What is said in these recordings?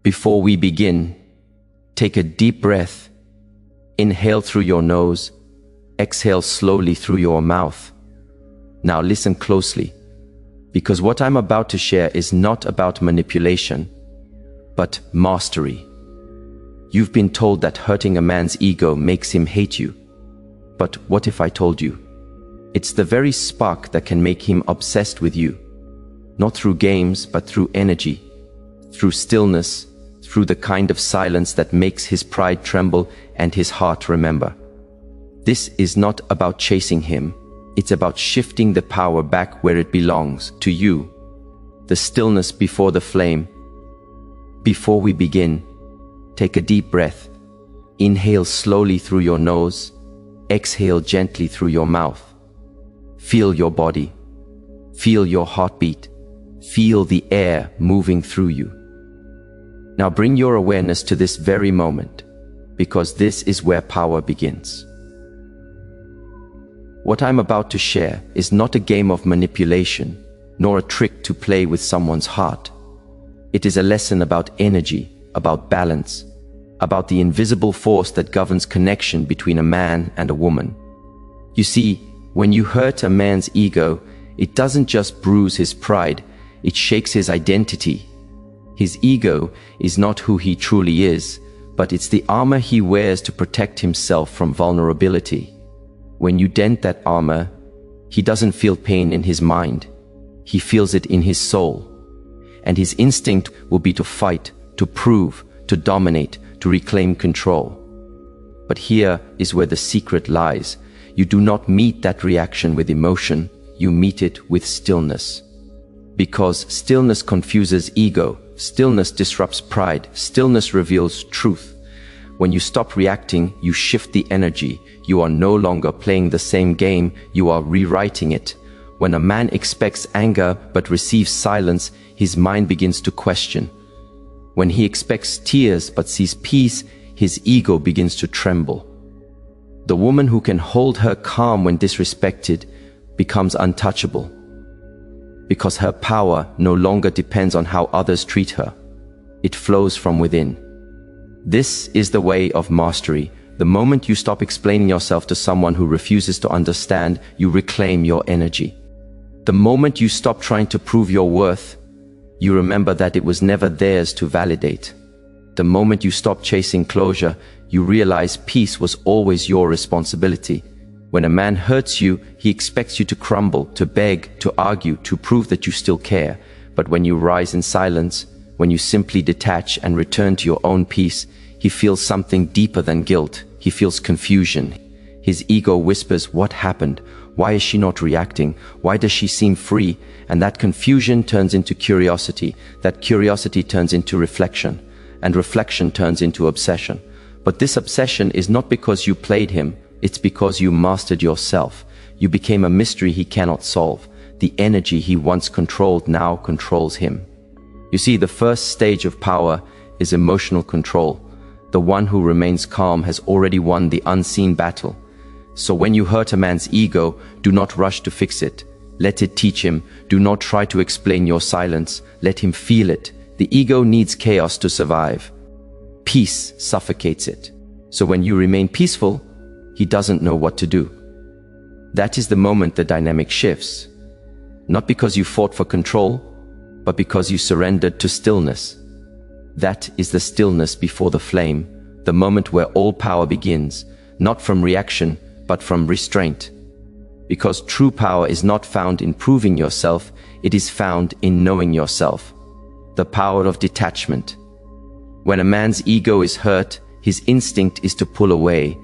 Before we begin, take a deep breath. Inhale through your nose, exhale slowly through your mouth. Now listen closely, because what I'm about to share is not about manipulation, but mastery. You've been told that hurting a man's ego makes him hate you. But what if I told you? It's the very spark that can make him obsessed with you. Not through games, but through energy, through stillness, through the kind of silence that makes his pride tremble and his heart remember. This is not about chasing him. It's about shifting the power back where it belongs, to you. The stillness before the flame. Before we begin, take a deep breath. Inhale slowly through your nose. Exhale gently through your mouth. Feel your body. Feel your heartbeat. Feel the air moving through you. Now bring your awareness to this very moment, because this is where power begins. What I'm about to share is not a game of manipulation, nor a trick to play with someone's heart. It is a lesson about energy, about balance, about the invisible force that governs connection between a man and a woman. You see, when you hurt a man's ego, it doesn't just bruise his pride, it shakes his identity. His ego is not who he truly is, but it's the armor he wears to protect himself from vulnerability. When you dent that armor, he doesn't feel pain in his mind. He feels it in his soul. And his instinct will be to fight, to prove, to dominate, to reclaim control. But here is where the secret lies. You do not meet that reaction with emotion, you meet it with stillness. Because stillness confuses ego, stillness disrupts pride, stillness reveals truth. When you stop reacting, you shift the energy. You are no longer playing the same game, you are rewriting it. When a man expects anger but receives silence, his mind begins to question. When he expects tears but sees peace, his ego begins to tremble. The woman who can hold her calm when disrespected becomes untouchable, because her power no longer depends on how others treat her. It flows from within. This is the way of mastery. The moment you stop explaining yourself to someone who refuses to understand, you reclaim your energy. The moment you stop trying to prove your worth, you remember that it was never theirs to validate. The moment you stop chasing closure, you realize peace was always your responsibility. When a man hurts you, he expects you to crumble, to beg, to argue, to prove that you still care. But when you rise in silence, when you simply detach and return to your own peace, he feels something deeper than guilt. He feels confusion. His ego whispers, what happened? Why is she not reacting? Why does she seem free? And that confusion turns into curiosity. That curiosity turns into reflection. And reflection turns into obsession. But this obsession is not because you played him. It's because you mastered yourself. You became a mystery he cannot solve. The energy he once controlled now controls him. You see, the first stage of power is emotional control. The one who remains calm has already won the unseen battle. So when you hurt a man's ego, do not rush to fix it. Let it teach him. Do not try to explain your silence. Let him feel it. The ego needs chaos to survive. Peace suffocates it. So when you remain peaceful, he doesn't know what to do. That is the moment the dynamic shifts. Not because you fought for control, but because you surrendered to stillness. That is the stillness before the flame, the moment where all power begins, not from reaction, but from restraint. Because true power is not found in proving yourself, it is found in knowing yourself. The power of detachment. When a man's ego is hurt, his instinct is to pull away.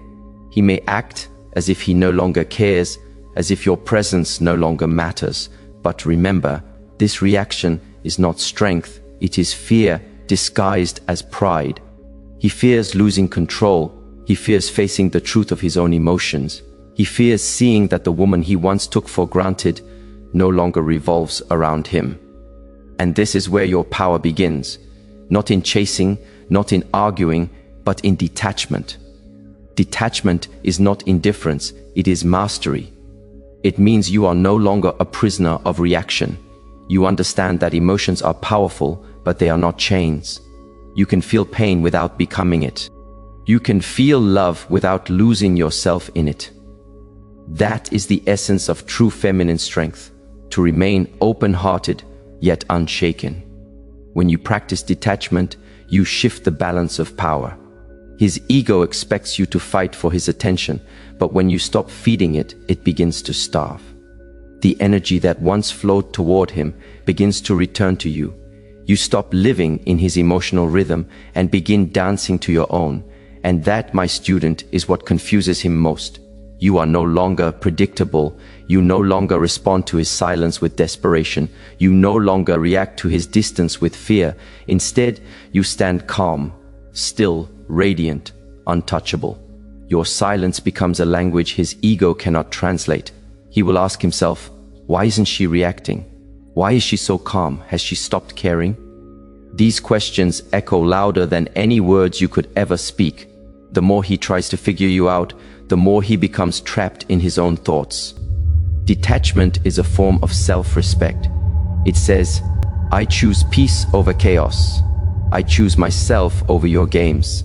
He may act as if he no longer cares, as if your presence no longer matters. But remember, this reaction is not strength, it is fear disguised as pride. He fears losing control. He fears facing the truth of his own emotions. He fears seeing that the woman he once took for granted no longer revolves around him. And this is where your power begins. Not in chasing, not in arguing, but in detachment. Detachment is not indifference, it is mastery. It means you are no longer a prisoner of reaction. You understand that emotions are powerful, but they are not chains. You can feel pain without becoming it. You can feel love without losing yourself in it. That is the essence of true feminine strength, to remain open-hearted yet unshaken. When you practice detachment, you shift the balance of power. His ego expects you to fight for his attention, but when you stop feeding it, it begins to starve. The energy that once flowed toward him begins to return to you. You stop living in his emotional rhythm and begin dancing to your own. And that, my student, is what confuses him most. You are no longer predictable. You no longer respond to his silence with desperation. You no longer react to his distance with fear. Instead, you stand calm, still, radiant, untouchable. Your silence becomes a language his ego cannot translate. He will ask himself, why isn't she reacting? Why is she so calm? Has she stopped caring? These questions echo louder than any words you could ever speak. The more he tries to figure you out, the more he becomes trapped in his own thoughts. Detachment is a form of self-respect. It says, I choose peace over chaos. I choose myself over your games.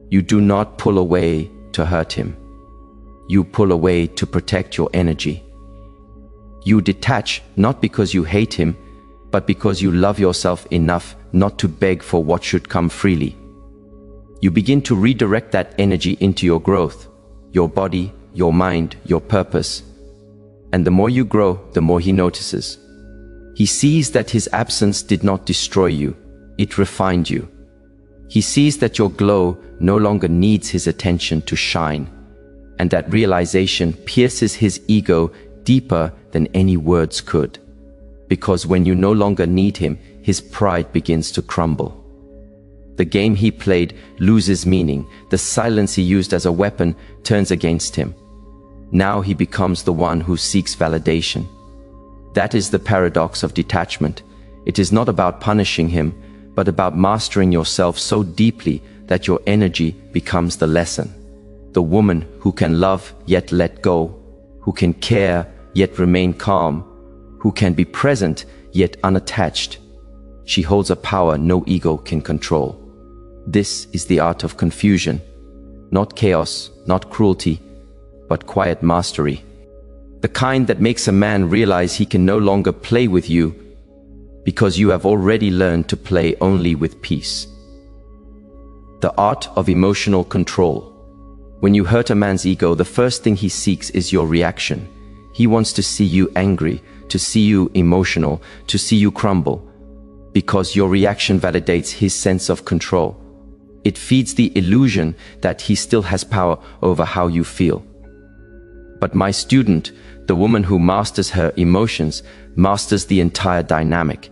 You do not pull away to hurt him. You pull away to protect your energy. You detach not because you hate him, but because you love yourself enough not to beg for what should come freely. You begin to redirect that energy into your growth, your body, your mind, your purpose. And the more you grow, the more he notices. He sees that his absence did not destroy you, it refined you. He sees that your glow no longer needs his attention to shine, and that realization pierces his ego deeper than any words could. Because when you no longer need him, his pride begins to crumble. The game he played loses meaning. The silence he used as a weapon turns against him. Now he becomes the one who seeks validation. That is the paradox of detachment. It is not about punishing him, but about mastering yourself so deeply that your energy becomes the lesson. The woman who can love yet let go, who can care yet remain calm, who can be present yet unattached. She holds a power no ego can control. This is the art of confusion, not chaos, not cruelty, but quiet mastery. The kind that makes a man realize he can no longer play with you because you have already learned to play only with peace. The art of emotional control. When you hurt a man's ego, the first thing he seeks is your reaction. He wants to see you angry, to see you emotional, to see you crumble, because your reaction validates his sense of control. It feeds the illusion that he still has power over how you feel. But my student, the woman who masters her emotions, masters the entire dynamic.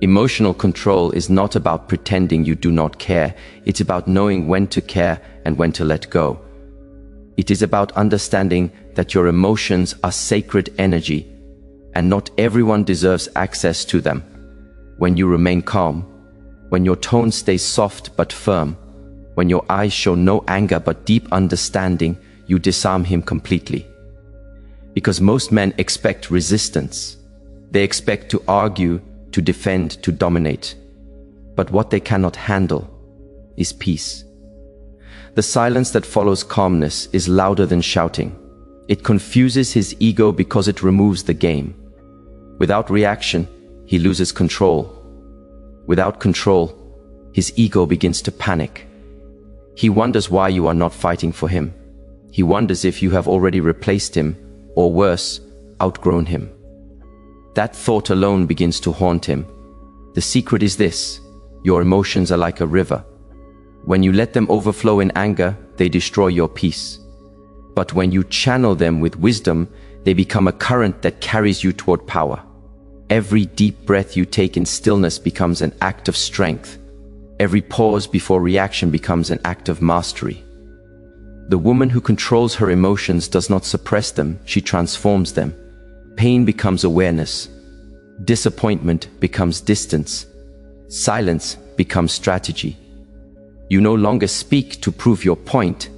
Emotional control is not about pretending you do not care. It's about knowing when to care and when to let go. It is about understanding that your emotions are sacred energy, and not everyone deserves access to them. When you remain calm, when your tone stays soft but firm, when your eyes show no anger but deep understanding, you disarm him completely. Because most men expect resistance. They expect to argue, to defend, to dominate. But what they cannot handle is peace. The silence that follows calmness is louder than shouting. It confuses his ego because it removes the game. Without reaction, he loses control. Without control, his ego begins to panic. He wonders why you are not fighting for him. He wonders if you have already replaced him, or worse, outgrown him. That thought alone begins to haunt him. The secret is this: your emotions are like a river. When you let them overflow in anger, they destroy your peace. But when you channel them with wisdom, they become a current that carries you toward power. Every deep breath you take in stillness becomes an act of strength. Every pause before reaction becomes an act of mastery. The woman who controls her emotions does not suppress them, she transforms them. Pain becomes awareness. Disappointment becomes distance. Silence becomes strategy. You no longer speak to prove your point.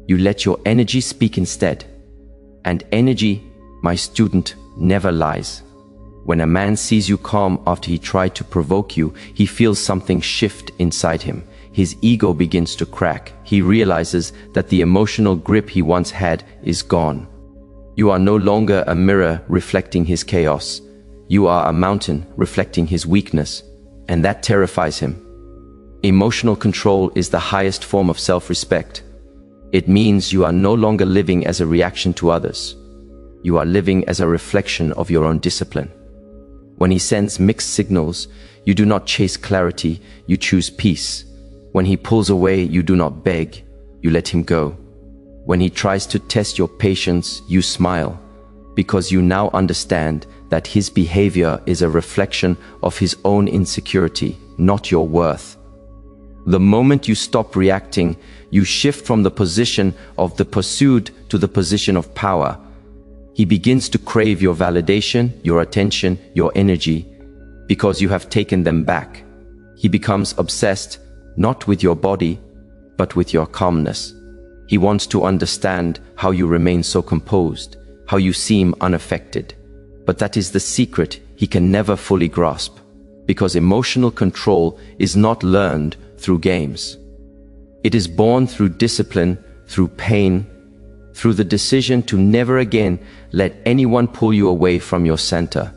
You let your energy speak instead. And energy, my student, never lies. When a man sees you calm after he tried to provoke you, he feels something shift inside him. His ego begins to crack. He realizes that the emotional grip he once had is gone. You are no longer a mirror reflecting his chaos. You are a mountain reflecting his weakness, and that terrifies him. Emotional control is the highest form of self-respect. It means you are no longer living as a reaction to others. You are living as a reflection of your own discipline. When he sends mixed signals, you do not chase clarity, you choose peace. When he pulls away, you do not beg, you let him go. When he tries to test your patience, you smile, because you now understand that his behavior is a reflection of his own insecurity, not your worth. The moment you stop reacting, you shift from the position of the pursued to the position of power. He begins to crave your validation, your attention, your energy, because you have taken them back. He becomes obsessed, not with your body, but with your calmness. He wants to understand how you remain so composed, how you seem unaffected. But that is the secret he can never fully grasp, because emotional control is not learned through games. It is born through discipline, through pain, through the decision to never again let anyone pull you away from your center.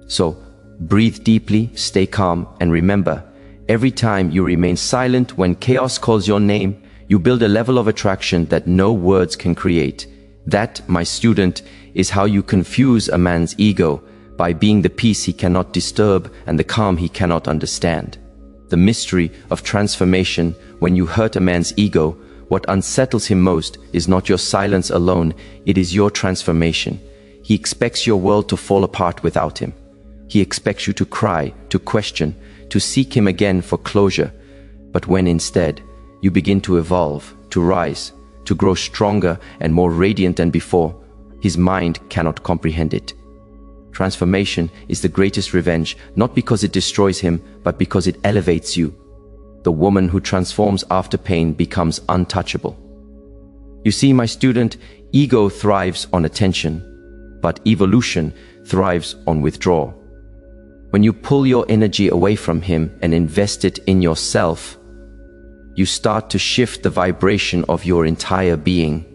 So, breathe deeply, stay calm, and remember, every time you remain silent when chaos calls your name, you build a level of attraction that no words can create. That, my student, is how you confuse a man's ego, by being the peace he cannot disturb and the calm he cannot understand. The mystery of transformation: when you hurt a man's ego, what unsettles him most is not your silence alone, it is your transformation. He expects your world to fall apart without him. He expects you to cry, to question, to seek him again for closure. But when instead you begin to evolve, to rise, to grow stronger and more radiant than before, his mind cannot comprehend it. Transformation is the greatest revenge, not because it destroys him, but because it elevates you. The woman who transforms after pain becomes untouchable. You see, my student, ego thrives on attention, but evolution thrives on withdrawal. When you pull your energy away from him and invest it in yourself, you start to shift the vibration of your entire being.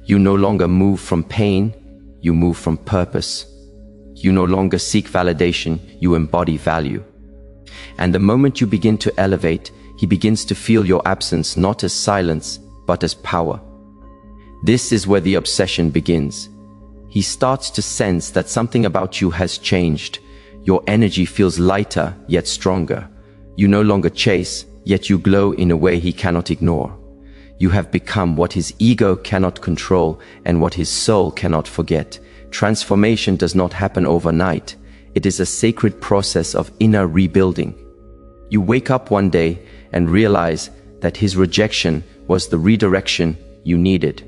You no longer move from pain, you move from purpose. You no longer seek validation, you embody value. And the moment you begin to elevate, he begins to feel your absence not as silence, but as power. This is where the obsession begins. He starts to sense that something about you has changed. Your energy feels lighter, yet stronger. You no longer chase, yet you glow in a way he cannot ignore. You have become what his ego cannot control and what his soul cannot forget. Transformation does not happen overnight. It is a sacred process of inner rebuilding. You wake up one day and realize that his rejection was the redirection you needed.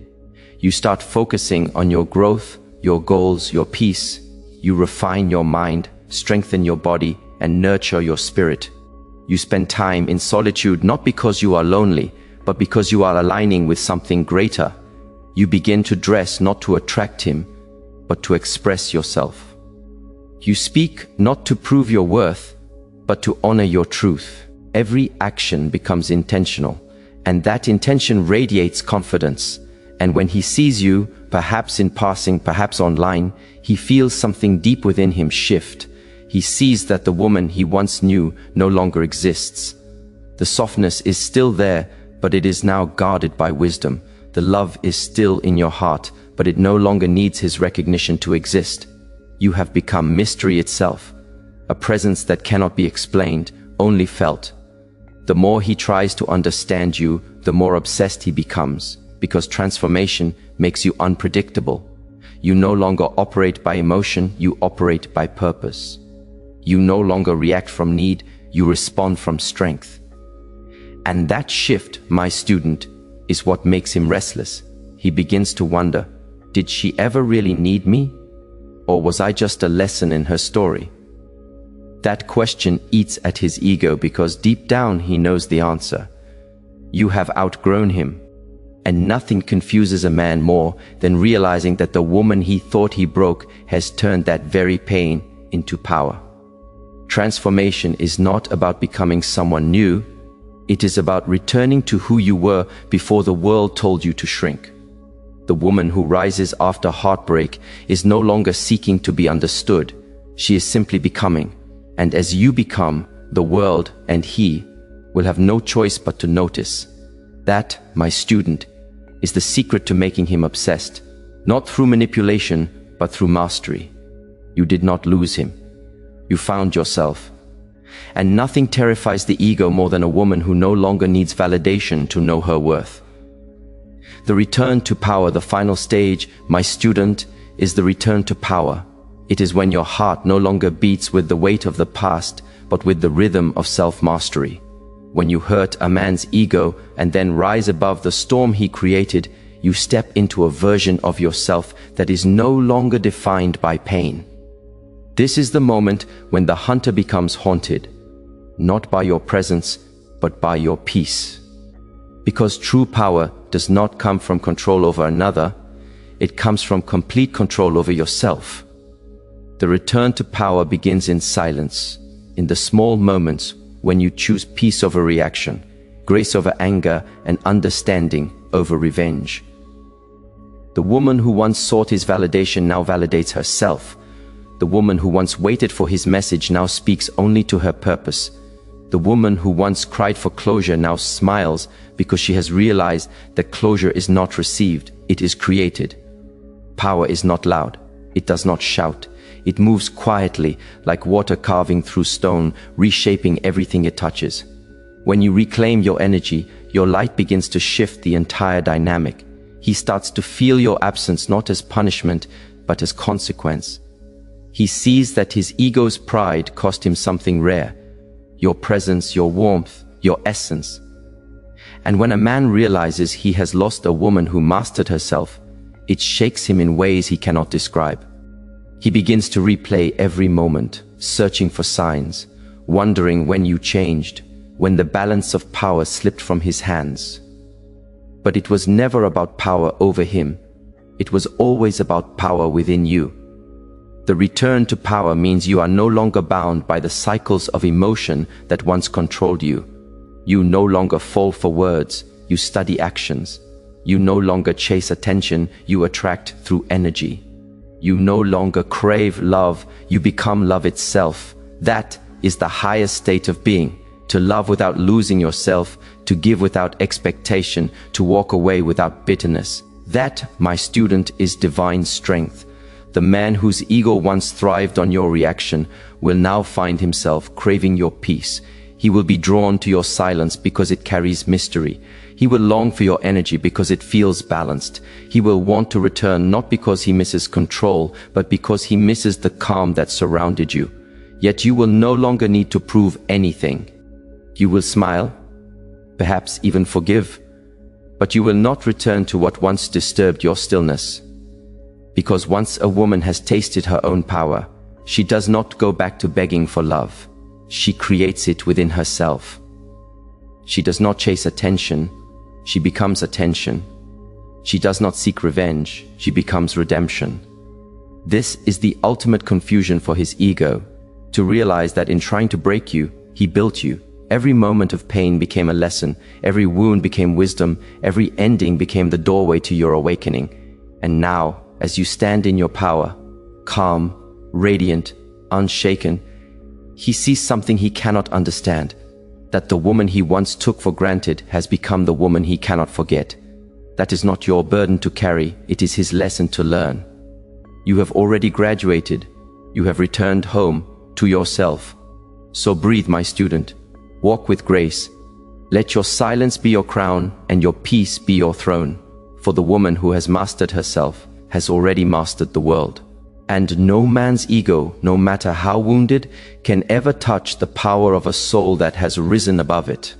You start focusing on your growth, your goals, your peace. You refine your mind, strengthen your body, and nurture your spirit. You spend time in solitude not because you are lonely, but because you are aligning with something greater. You begin to dress not to attract him, but to express yourself. You speak not to prove your worth, but to honor your truth. Every action becomes intentional, and that intention radiates confidence. And when he sees you, perhaps in passing, perhaps online, he feels something deep within him shift. He sees that the woman he once knew no longer exists. The softness is still there, but it is now guarded by wisdom. The love is still in your heart, but it no longer needs his recognition to exist. You have become mystery itself, a presence that cannot be explained, only felt. The more he tries to understand you, the more obsessed he becomes, because transformation makes you unpredictable. You no longer operate by emotion, you operate by purpose. You no longer react from need, you respond from strength. And that shift, my student, is what makes him restless. He begins to wonder, did she ever really need me? Or was I just a lesson in her story? That question eats at his ego because deep down he knows the answer. You have outgrown him. And nothing confuses a man more than realizing that the woman he thought he broke has turned that very pain into power. Transformation is not about becoming someone new. It is about returning to who you were before the world told you to shrink. The woman who rises after heartbreak is no longer seeking to be understood. She is simply becoming. And as you become, the world and he will have no choice but to notice. That, my student, is the secret to making him obsessed, not through manipulation, but through mastery. You did not lose him. You found yourself. And nothing terrifies the ego more than a woman who no longer needs validation to know her worth. The return to power, the final stage, my student, is the return to power. It is when your heart no longer beats with the weight of the past, but with the rhythm of self-mastery. When you hurt a man's ego and then rise above the storm he created, you step into a version of yourself that is no longer defined by pain. This is the moment when the hunter becomes haunted, not by your presence, but by your peace. Because true power does not come from control over another, it comes from complete control over yourself. The return to power begins in silence, in the small moments when you choose peace over reaction, grace over anger, and understanding over revenge. The woman who once sought his validation now validates herself. The woman who once waited for his message now speaks only to her purpose. The woman who once cried for closure now smiles because she has realized that closure is not received, it is created. Power is not loud, it does not shout. It moves quietly, like water carving through stone, reshaping everything it touches. When you reclaim your energy, your light begins to shift the entire dynamic. He starts to feel your absence not as punishment, but as consequence. He sees that his ego's pride cost him something rare. Your presence, your warmth, your essence. And when a man realizes he has lost a woman who mastered herself, it shakes him in ways he cannot describe. He begins to replay every moment, searching for signs, wondering when you changed, when the balance of power slipped from his hands. But it was never about power over him. It was always about power within you. The return to power means you are no longer bound by the cycles of emotion that once controlled you. You no longer fall for words, you study actions. You no longer chase attention, you attract through energy. You no longer crave love, you become love itself. That is the highest state of being. To love without losing yourself, to give without expectation, to walk away without bitterness. That, my student, is divine strength. The man whose ego once thrived on your reaction will now find himself craving your peace. He will be drawn to your silence because it carries mystery. He will long for your energy because it feels balanced. He will want to return not because he misses control, but because he misses the calm that surrounded you. Yet you will no longer need to prove anything. You will smile, perhaps even forgive, but you will not return to what once disturbed your stillness. Because once a woman has tasted her own power, she does not go back to begging for love. She creates it within herself. She does not chase attention, she becomes attention. She does not seek revenge, she becomes redemption. This is the ultimate confusion for his ego, to realize that in trying to break you, he built you. Every moment of pain became a lesson, every wound became wisdom, every ending became the doorway to your awakening. And now, as you stand in your power, calm, radiant, unshaken, he sees something he cannot understand, that the woman he once took for granted has become the woman he cannot forget. That is not your burden to carry, it is his lesson to learn. You have already graduated, you have returned home to yourself. So breathe, my student, walk with grace. Let your silence be your crown and your peace be your throne, for the woman who has mastered herself has already mastered the world. And no man's ego, no matter how wounded, can ever touch the power of a soul that has risen above it.